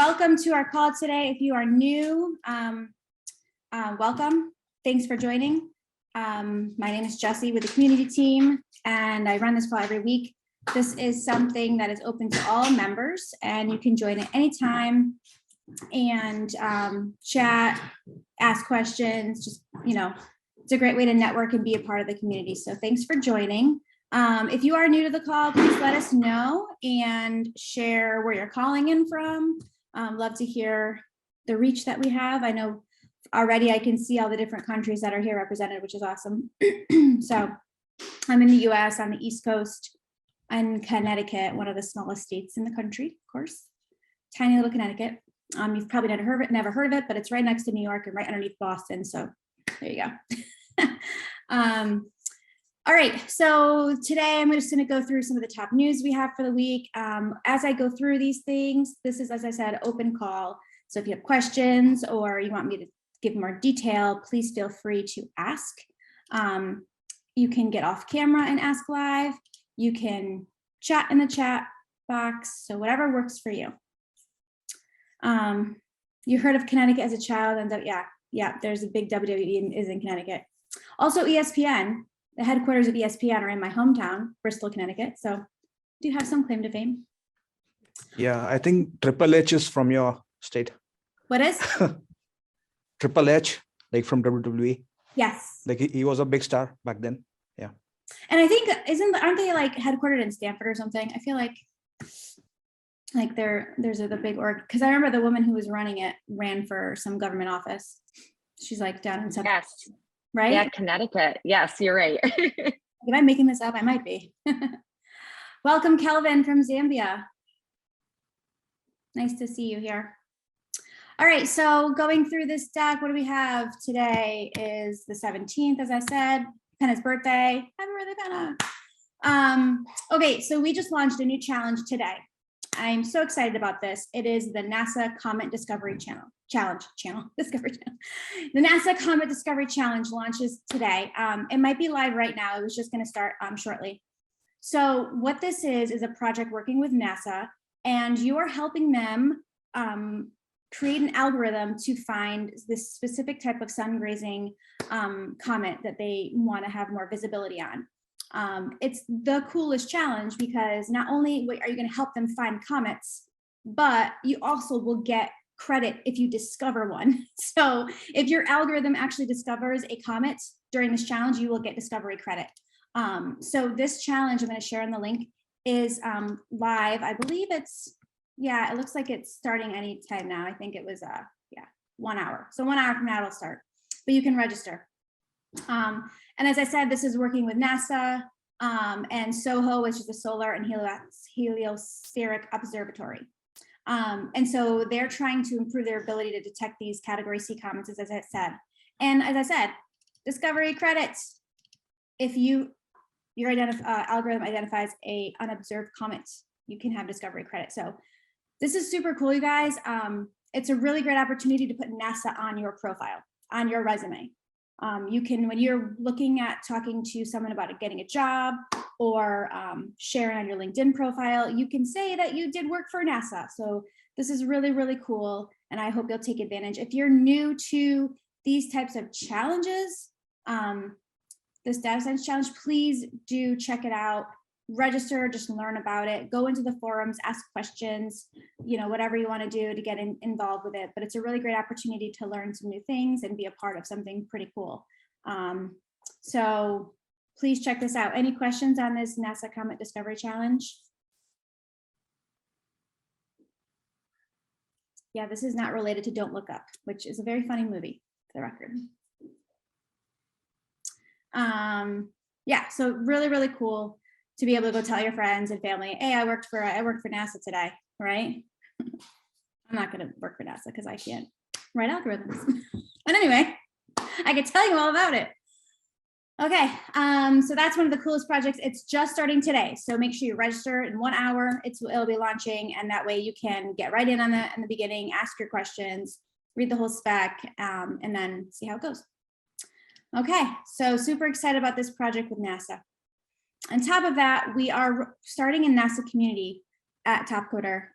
welcome to our call today. If you are new, welcome. Thanks for joining. My name is Jessie with the community team, and I run this call every week. This is something that is open to all members, and you can join at any time and chat, ask questions. Just, it's a great way to network and be a part of the community. So thanks for joining. If you are new to the call, please let us know and share where you're calling in from. Love to hear the reach that we have. I know already I can see all the different countries that are here represented, which is awesome. So I'm in the US on the East Coast and Connecticut, one of the smallest states in the country, of course. Tiny little Connecticut. You've probably never heard of it, but it's right next to New York and right underneath Boston. So there you go. All right, so today I'm just going to go through some of the top news we have for the week. As I go through these things, this is, as I said, open call. So if you have questions or you want me to give more detail, please feel free to ask. You can get off camera and ask live. You can chat in the chat box. So whatever works for you. You heard of Connecticut as a child, and yeah, there's a big WWE is in Connecticut. Also ESPN. The headquarters of ESPN are in my hometown, Bristol, Connecticut. So do have some claim to fame. Yeah, I think Triple H is from your state. What is? Triple H, like from WWE. Yes. Like he was a big star back then. Yeah. And I think aren't they like headquartered in Stanford or something? I feel like there's the big org, because I remember the woman who was running it ran for some government office. She's like down in South. Yes. Right? Yeah, Connecticut. Yes, you're right. Am I making this up? I might be. Welcome, Kelvin from Zambia. Nice to see you here. All right, so going through this deck, what do we have today is the 17th, as I said, Penna's birthday. Happy birthday, Penna. Okay, so we just launched a new challenge today. I'm so excited about this. It is the NASA Comet Discovery Challenge. The NASA Comet Discovery Challenge launches today. It might be live right now. It was just going to start shortly. So what this is a project working with NASA, and you are helping them create an algorithm to find this specific type of sun-grazing comet that they want to have more visibility on. It's the coolest challenge because not only are you going to help them find comets, but you also will get credit if you discover one. So if your algorithm actually discovers a comet during this challenge, you will get discovery credit. So this challenge I'm going to share in the link is live. I believe it looks like it's starting any time now. I think it was 1 hour. So 1 hour from now it'll start, but you can register. And as I said, this is working with NASA and SOHO, which is the Solar and Heliospheric Observatory. And so they're trying to improve their ability to detect these Category C comets, as I said. And as I said, discovery credits. If your algorithm identifies a unobserved comet, you can have discovery credit. So this is super cool, you guys. It's a really great opportunity to put NASA on your profile, on your resume. You can, when you're looking at talking to someone about getting a job or sharing on your LinkedIn profile, you can say that you did work for NASA. So this is really, really cool. And I hope you'll take advantage. If you're new to these types of challenges, this data science challenge, please do check it out. Register, just learn about it, go into the forums, ask questions, whatever you want to do to get involved with it. But it's a really great opportunity to learn some new things and be a part of something pretty cool. So please check this out. Any questions on this NASA Comet Discovery Challenge? Yeah, this is not related to Don't Look Up, which is a very funny movie, for the record. Yeah, so really, really cool to be able to go tell your friends and family, hey, I worked for NASA today, right? I'm not gonna work for NASA because I can't write algorithms. But anyway, I can tell you all about it. Okay, so that's one of the coolest projects. It's just starting today. So make sure you register in 1 hour. It'll be launching, and that way you can get right in on that in the beginning, ask your questions, read the whole spec, and then see how it goes. Okay, so super excited about this project with NASA. On top of that, we are starting a NASA community at Topcoder.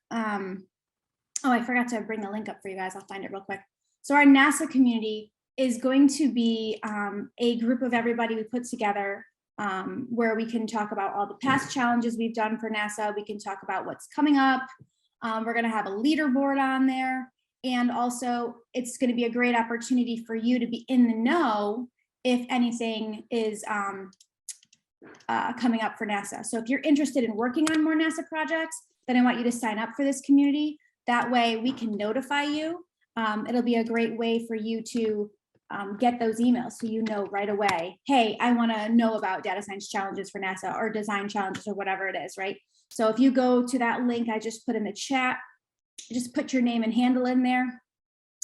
Oh, I forgot to bring the link up for you guys. I'll find it real quick. So our NASA community is going to be a group of everybody we put together where we can talk about all the past challenges we've done for NASA. We can talk about what's coming up. We're going to have a leaderboard on there. And also, it's going to be a great opportunity for you to be in the know if anything is coming up for NASA. So if you're interested in working on more NASA projects, then I want you to sign up for this community. That way we can notify you. It'll be a great way for you to get those emails so you know right away, hey, I want to know about data science challenges for NASA or design challenges or whatever it is, right? So if you go to that link I just put in the chat, just put your name and handle in there,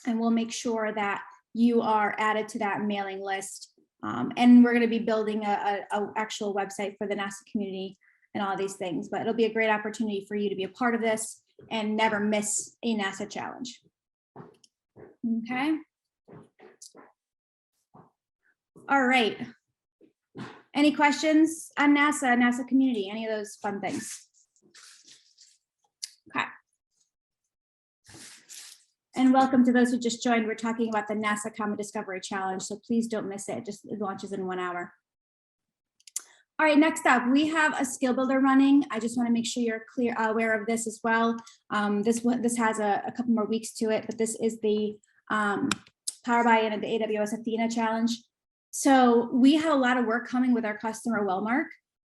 and we'll make sure that you are added to that mailing list. And we're going to be building a actual website for the NASA community and all these things, but it'll be a great opportunity for you to be a part of this and never miss a NASA challenge. Okay. All right. Any questions on NASA community, any of those fun things? Okay. And welcome to those who just joined. We're talking about the NASA Comet Discovery Challenge, so please don't miss it. It launches in 1 hour. All right, next up, we have a skill builder running. I just want to make sure you're aware of this as well. This has a couple more weeks to it, but this is the Power BI and the AWS Athena Challenge. So we have a lot of work coming with our customer Wellmark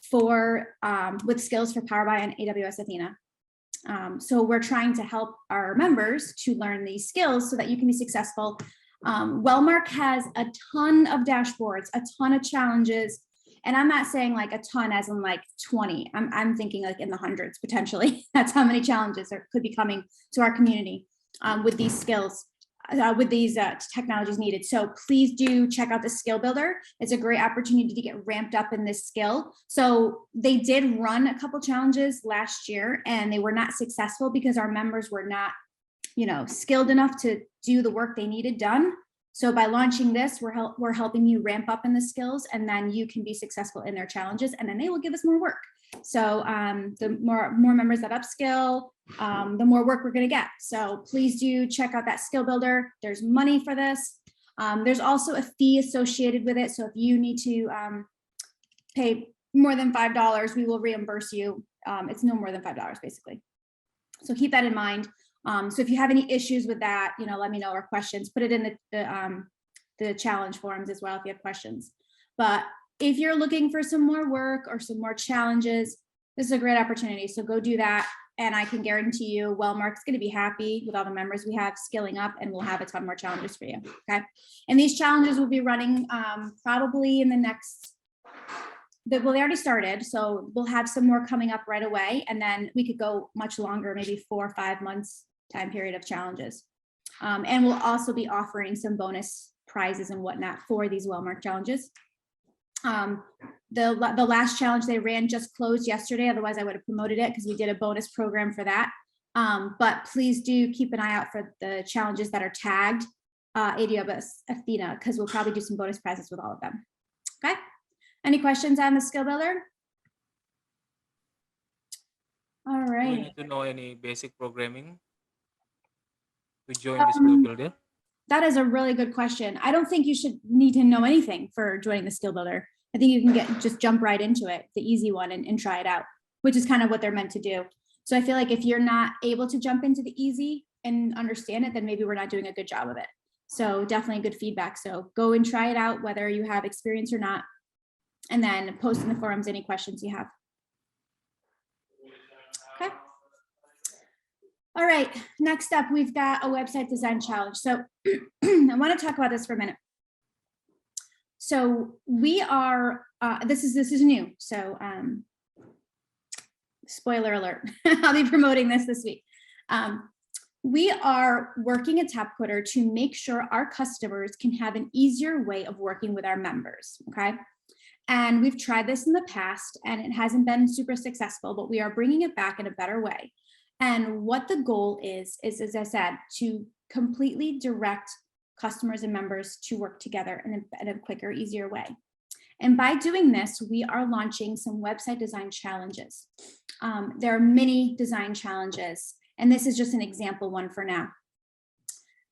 for with skills for Power BI and AWS Athena. So we're trying to help our members to learn these skills so that you can be successful. Wellmark has a ton of dashboards, a ton of challenges, and I'm not saying like a ton as in like 20. I'm thinking like in the hundreds potentially. That's how many challenges could be coming to our community with these skills. With these technologies needed. So please do check out the skill builder. It's a great opportunity to get ramped up in this skill. So they did run a couple challenges last year and they were not successful because our members were not, skilled enough to do the work they needed done. So by launching this, we're helping you ramp up in the skills, and then you can be successful in their challenges, and then they will give us more work. So the more members that upskill, the more work we're going to get. So please do check out that skill builder. There's money for this. There's also a fee associated with it. So if you need to pay more than $5, we will reimburse you. It's no more than $5 basically. So keep that in mind. So if you have any issues with that, let me know, or questions, put it in the challenge forums as well if you have questions. But if you're looking for some more work or some more challenges, this is a great opportunity. So go do that. And I can guarantee you, Wellmark's going to be happy with all the members we have skilling up, and we'll have a ton more challenges for you. Okay. And these challenges will be running probably in the next, they already started. So we'll have some more coming up right away. And then we could go much longer, maybe 4 or 5 months time period of challenges. And we'll also be offering some bonus prizes and whatnot for these Wellmark challenges. The last challenge they ran just closed yesterday. Otherwise I would have promoted it because we did a bonus program for that. But please do keep an eye out for the challenges that are tagged AWS Athena, because we'll probably do some bonus prizes with all of them. Okay. Any questions on the skill builder? All right. Do we need to know any basic programming to join the skill builder? That is a really good question. I don't think you should need to know anything for joining the skill builder. I think you can just jump right into it, the easy one, and try it out, which is kind of what they're meant to do. So I feel like if you're not able to jump into the easy and understand it, then maybe we're not doing a good job of it. So definitely good feedback. So go and try it out, whether you have experience or not, and then post in the forums any questions you have. Okay. All right, next up, we've got a website design challenge. So I want to talk about this for a minute. So we are, this is new. So spoiler alert, I'll be promoting this week. We are working at Topcoder to make sure our customers can have an easier way of working with our members, okay? And we've tried this in the past and it hasn't been super successful, but we are bringing it back in a better way. And what the goal is, as I said, to completely direct customers and members to work together in a quicker, easier way. And by doing this, we are launching some website design challenges. There are many design challenges, And this is just an example one for now.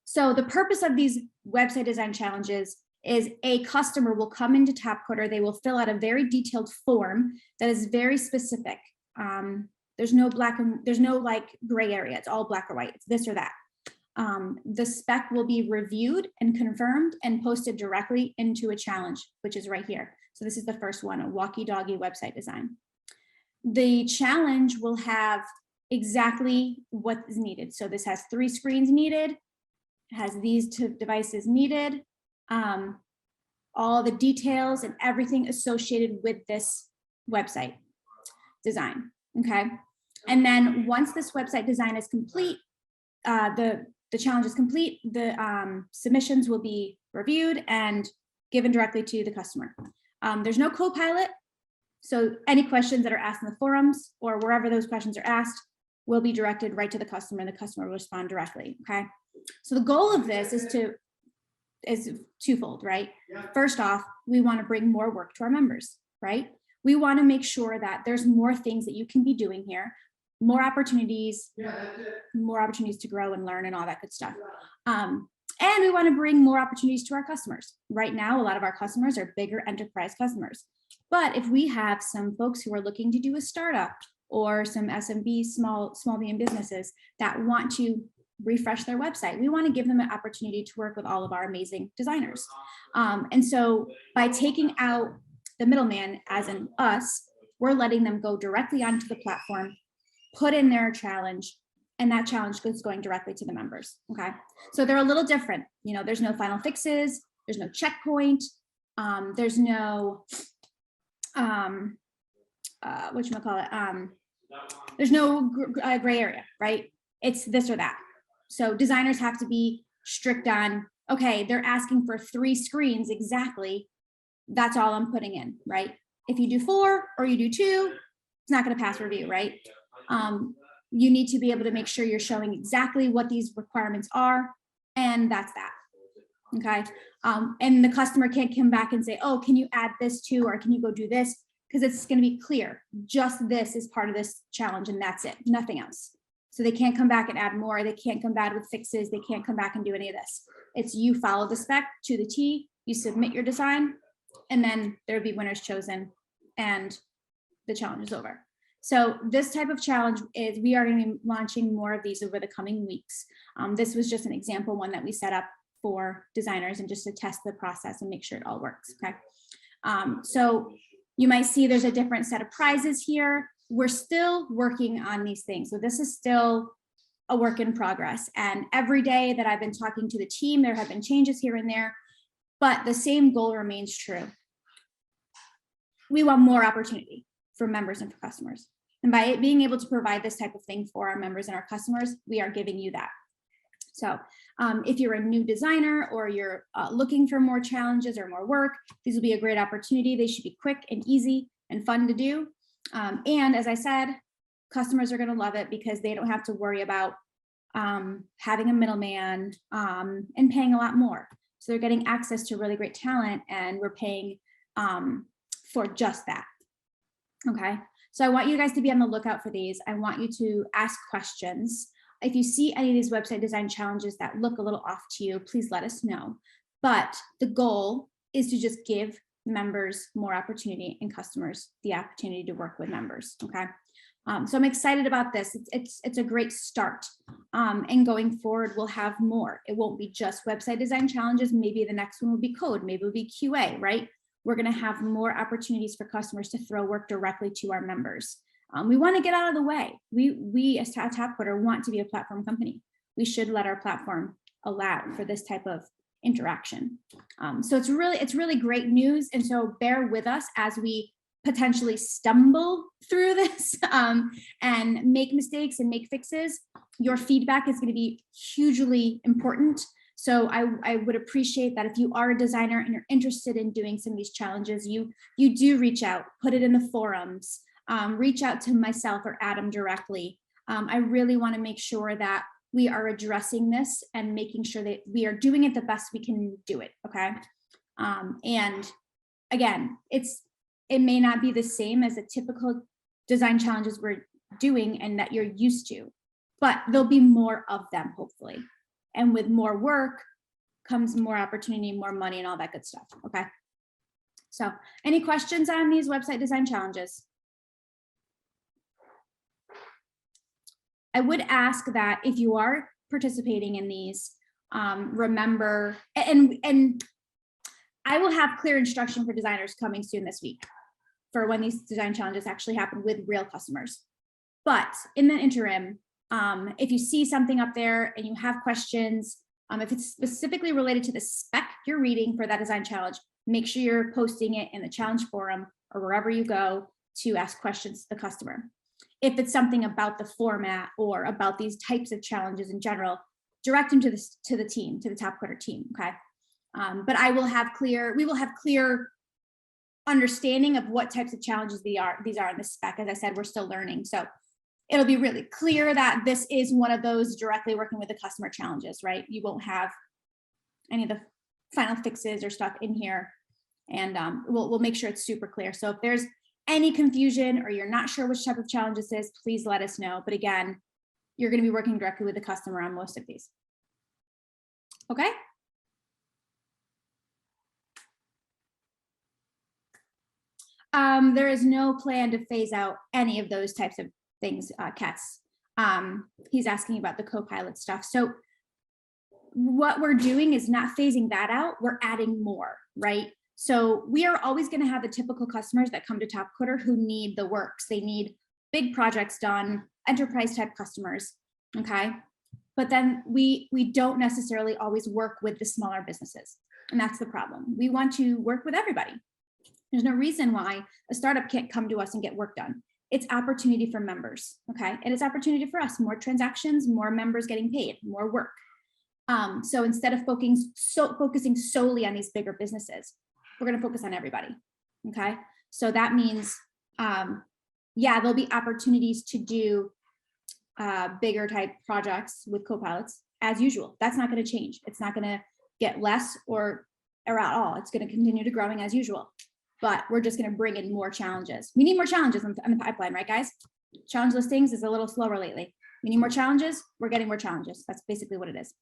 So the purpose of these website design challenges is a customer will come into Topcoder, they will fill out a very detailed form that is very specific. There's no like gray area, it's all black or white, it's this or that. The spec will be reviewed and confirmed and posted directly into a challenge, which is right here. So this is the first one, a walkie-doggy website design. The challenge will have exactly what is needed. So this has 3 screens needed, it has these 2 devices needed, all the details and everything associated with this website design, okay? And then once this website design is complete, the challenge is complete, the submissions will be reviewed and given directly to the customer. There's no co-pilot, so any questions that are asked in the forums or wherever those questions are asked will be directed right to the customer, and the customer will respond directly, okay? So the goal of this is twofold, right? First off, we want to bring more work to our members, right? We want to make sure that there's more things that you can be doing here, more opportunities to grow and learn and all that good stuff. And we want to bring more opportunities to our customers. Right now, a lot of our customers are bigger enterprise customers. But if we have some folks who are looking to do a startup or some SMB, small medium businesses that want to refresh their website, we want to give them an opportunity to work with all of our amazing designers. And so by taking out the middleman, as in us, we're letting them go directly onto the platform, put in their challenge, and that challenge is going directly to the members, okay? So they're a little different. You know, there's no final fixes, there's no checkpoint, there's no, there's no gray area, right? It's this or that. So designers have to be strict on, okay, they're asking for 3 screens exactly, that's all I'm putting in, right? If you do 4 or you do 2, it's not gonna pass review, right? You need to be able to make sure you're showing exactly what these requirements are, and that's that, okay? And the customer can't come back and say, oh, can you add this too, or can you go do this? Because it's gonna be clear, just this is part of this challenge and that's it, nothing else. So they can't come back and add more, they can't come back with fixes, they can't come back and do any of this. It's you follow the spec to the T, you submit your design, and then there'll be winners chosen and the challenge is over. So this type of challenge is, we are going to be launching more of these over the coming weeks. This was just an example one that we set up for designers and just to test the process and make sure it all works, okay? So you might see there's a different set of prizes here. We're still working on these things. So this is still a work in progress. And every day that I've been talking to the team, there have been changes here and there, but the same goal remains true. We want more opportunity for members and for customers. And by being able to provide this type of thing for our members and our customers, we are giving you that. So if you're a new designer or you're looking for more challenges or more work, these will be a great opportunity. They should be quick and easy and fun to do. And as I said, customers are going to love it because they don't have to worry about having a middleman and paying a lot more. So they're getting access to really great talent, and we're paying for just that. Okay, so I want you guys to be on the lookout for these. I want you to ask questions. If you see any of these website design challenges that look a little off to you, please let us know. But the goal is to just give members more opportunity and customers the opportunity to work with members, okay? So I'm excited about this. It's a great start. And going forward, we'll have more. It won't be just website design challenges. Maybe the next one will be code, maybe it'll be QA, right? We're gonna have more opportunities for customers to throw work directly to our members. We wanna get out of the way. We as Topcoder want to be a platform company. We should let our platform allow for this type of interaction. So it's really great news. And so bear with us as we potentially stumble through this and make mistakes and make fixes. Your feedback is going to be hugely important. So I would appreciate that if you are a designer and you're interested in doing some of these challenges, you do reach out, put it in the forums, reach out to myself or Adam directly. I really want to make sure that we are addressing this and making sure that we are doing it the best we can do it, okay? And again, it may not be the same as the typical design challenges we're doing and that you're used to, but there'll be more of them, hopefully. And with more work comes more opportunity, more money, and all that good stuff, okay? So any questions on these website design challenges? I would ask that if you are participating in these, remember, and I will have clear instruction for designers coming soon this week for when these design challenges actually happen with real customers. But in the interim, if you see something up there and you have questions, if it's specifically related to the spec you're reading for that design challenge, make sure you're posting it in the challenge forum or wherever you go to ask questions to the customer. If it's something about the format or about these types of challenges in general, direct them to the team, to the Topcoder team, okay? But we will have clear understanding of what types of challenges these are in the spec. As I said, we're still learning. So it'll be really clear that this is one of those directly working with the customer challenges, right? You won't have any of the final fixes or stuff in here. And we'll make sure it's super clear. So if there's any confusion or you're not sure which type of challenge this is, please let us know. But again, you're going to be working directly with the customer on most of these. Okay. There is no plan to phase out any of those types of things, Katz. He's asking about the co-pilot stuff. So what we're doing is not phasing that out, we're adding more, right? So we are always going to have the typical customers that come to Topcoder who need the works. They need big projects done, enterprise type customers, okay? But then we don't necessarily always work with the smaller businesses. And that's the problem. We want to work with everybody. There's no reason why a startup can't come to us and get work done. It's opportunity for members, okay? And it's opportunity for us, more transactions, more members getting paid, more work. So instead of focusing solely on these bigger businesses, we're gonna focus on everybody, okay? So that means, yeah, there'll be opportunities to do bigger type projects with co-pilots as usual. That's not gonna change. It's not gonna get less or at all. It's gonna continue to growing as usual. But we're just going to bring in more challenges. We need more challenges in the pipeline, right, guys? Challenge listings is a little slower lately. We need more challenges. We're getting more challenges. That's basically what it is.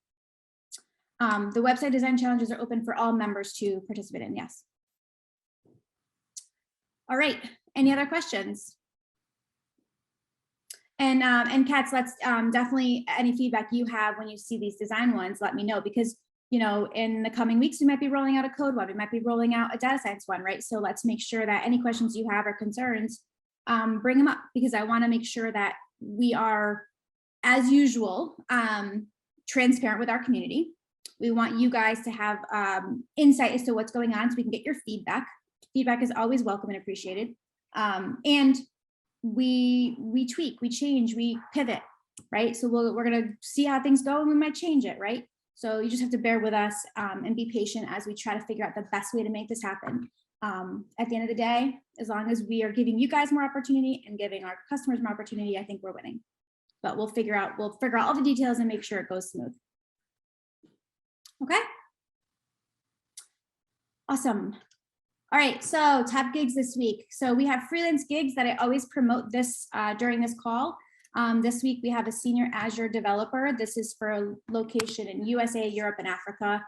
The website design challenges are open for all members to participate in. Yes. All right. Any other questions? And Katz, let's definitely any feedback you have when you see these design ones, let me know, because you know, in the coming weeks, we might be rolling out a code one, we might be rolling out a data science one, right? So let's make sure that any questions you have or concerns, bring them up, because I want to make sure that we are, as usual, transparent with our community. We want you guys to have insight as to what's going on so we can get your feedback. Feedback is always welcome and appreciated. And we tweak, we change, we pivot, right? So we're going to see how things go and we might change it, right? So you just have to bear with us and be patient as we try to figure out the best way to make this happen. At the end of the day, as long as we are giving you guys more opportunity and giving our customers more opportunity, I think we're winning. But we'll figure out all the details and make sure it goes smooth. Okay. Awesome. All right, so top gigs this week. So we have freelance gigs that I always promote this during this call. This week we have a senior Azure developer. This is for a location in USA, Europe, and Africa.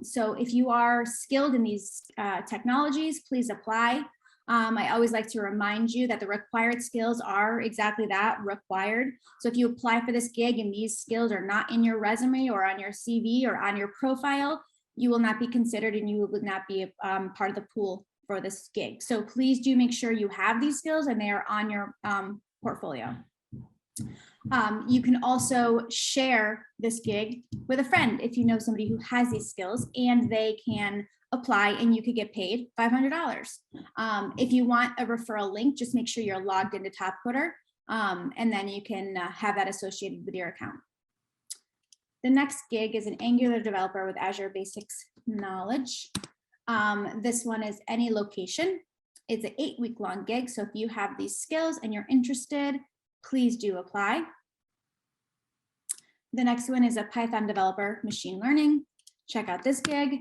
So if you are skilled in these technologies, please apply. I always like to remind you that the required skills are exactly that, required. So if you apply for this gig and these skills are not in your resume or on your CV or on your profile, you will not be considered and you will not be part of the pool for this gig. So please do make sure you have these skills and they are on your portfolio. You can also share this gig with a friend if you know somebody who has these skills and they can apply and you could get paid $500. If you want a referral link, just make sure you're logged into Topcoder and then you can have that associated with your account. The next gig is an Angular developer with Azure Basics knowledge. This one is any location. It's an 8-week-long gig. So if you have these skills and you're interested, please do apply. The next one is a Python developer, machine learning. Check out this gig.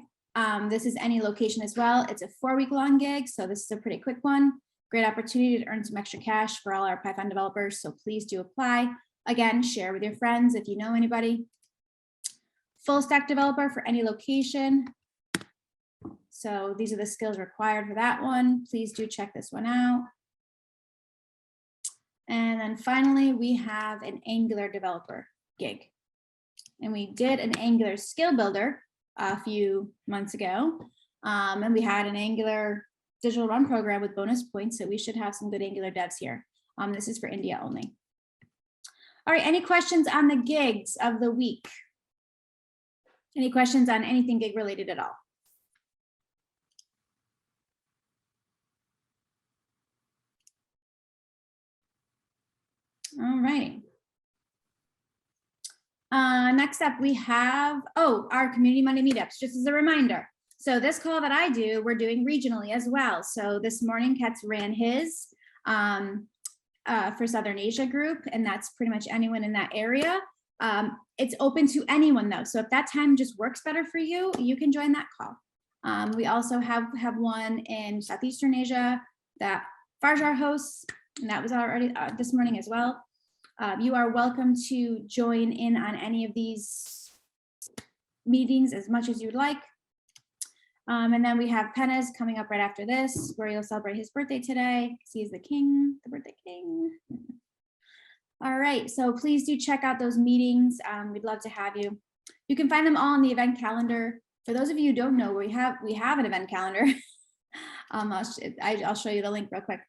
This is any location as well. It's a 4-week-long gig, so this is a pretty quick one. Great opportunity to earn some extra cash for all our Python developers, so please do apply. Again, share with your friends if you know anybody. Full stack developer for any location. So these are the skills required for that one. Please do check this one out. And then finally, we have an Angular developer gig. And we did an Angular skill builder a few months ago. And we had an Angular digital run program with bonus points. So we should have some good Angular devs here. This is for India only. All right, any questions on the gigs of the week? Any questions on anything gig related at all? All right. Next up, we have, our Community Monday meetups, just as a reminder. So this call that I do, we're doing regionally as well. So this morning, Katz ran his for Southern Asia group, and that's pretty much anyone in that area. It's open to anyone though. So if that time just works better for you, you can join that call. We also have one in Southeastern Asia that Farjar hosts, and that was already this morning as well. You are welcome to join in on any of these meetings as much as you'd like. And then we have Penna's coming up right after this, where he'll celebrate his birthday today, because he's the king, the birthday king. All right, so please do check out those meetings. We'd love to have you. You can find them all on the event calendar. For those of you who don't know, we have an event calendar. I'll show you the link real quick.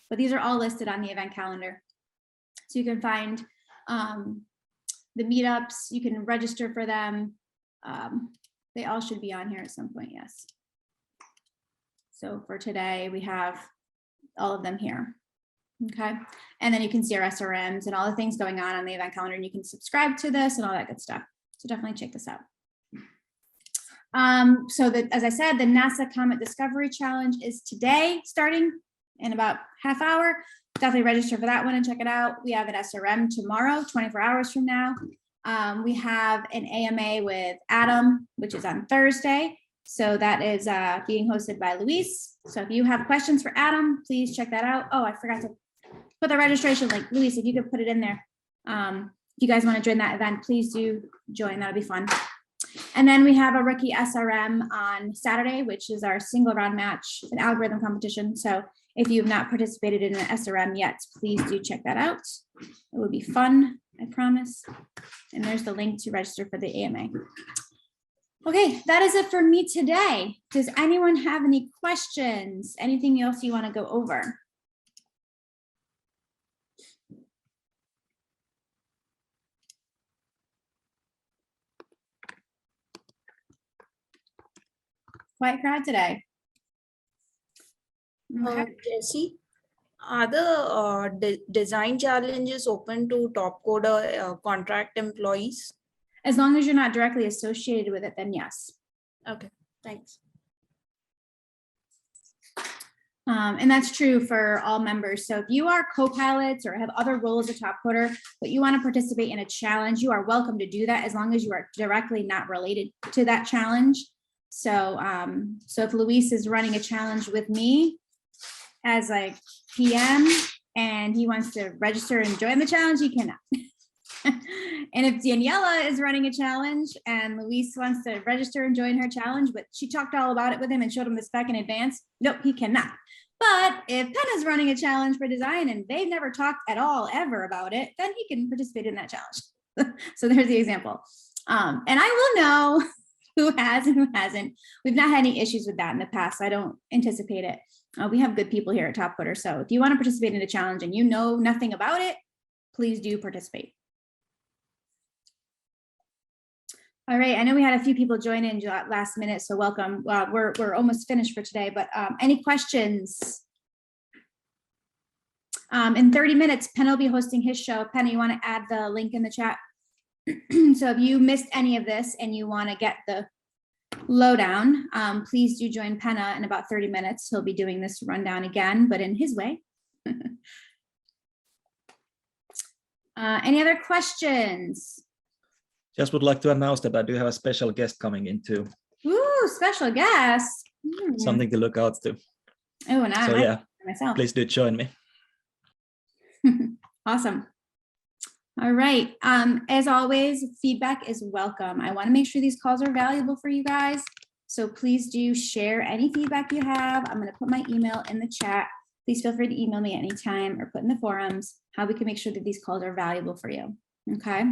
But these are all listed on the event calendar. So you can find the meetups, you can register for them. They all should be on here at some point, yes. So for today, we have all of them here. Okay, and then you can see our SRMs and all the things going on the event calendar, and you can subscribe to this and all that good stuff. So definitely check this out. So that, as I said, the NASA Comet Discovery Challenge is today, starting in about half hour. Definitely register for that one and check it out. We have an SRM tomorrow, 24 hours from now. We have an AMA with Adam, which is on Thursday. So that is being hosted by Luis. So if you have questions for Adam, please check that out. Oh, I forgot to put the registration link. Luis, if you could put it in there. If you guys want to join that event, please do join. That'll be fun. And then we have a rookie SRM on Saturday, which is our single round match, an algorithm competition. So if you have not participated in an SRM yet, please do check that out. It will be fun, I promise. And there's the link to register for the AMA. Okay, that is it for me today. Does anyone have any questions? Anything else you want to go over? Quiet crowd today. Okay. Jesse, are the design challenges open to Topcoder contract employees? As long as you're not directly associated with it, then yes. Okay, thanks. And that's true for all members. So if you are co-pilots or have other roles at Topcoder, but you want to participate in a challenge, you are welcome to do that as long as you are directly not related to that challenge. So, so if Luis is running a challenge with me as like PM and he wants to register and join the challenge, he cannot. And if Daniela is running a challenge and Luis wants to register and join her challenge, but she talked all about it with him and showed him the spec in advance, nope, he cannot. But if Penna's running a challenge for design and they've never talked at all ever about it, then he can participate in that challenge. So there's the example. And I will know who has and who hasn't. We've not had any issues with that in the past. So I don't anticipate it. We have good people here at Topcoder. So if you want to participate in a challenge and you know nothing about it, please do participate. All right, I know we had a few people join in last minute, so welcome. We're almost finished for today, but any questions? In 30 minutes, Penna will be hosting his show. Penna, you want to add the link in the chat? So if you missed any of this and you want to get the lowdown, please do join Penna in about 30 minutes. He'll be doing this rundown again, but in his way. Any other questions? Just would like to announce that I do have a special guest coming in too. Ooh, special guest. Something to look out to. Oh, and So yeah, myself. please do join me. Awesome. All right. As always, feedback is welcome. I want to make sure these calls are valuable for you guys. So please do share any feedback you have. I'm going to put my email in the chat. Please feel free to email me anytime or put in the forums how we can make sure that these calls are valuable for you. Okay.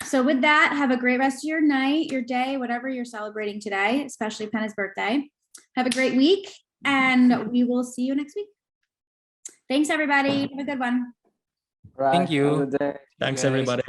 So with that, have a great rest of your night, your day, whatever you're celebrating today, especially Penna's birthday. Have a great week, and we will see you next week. Thanks, everybody. Have a good one. Thank you. Thanks, guys. everybody.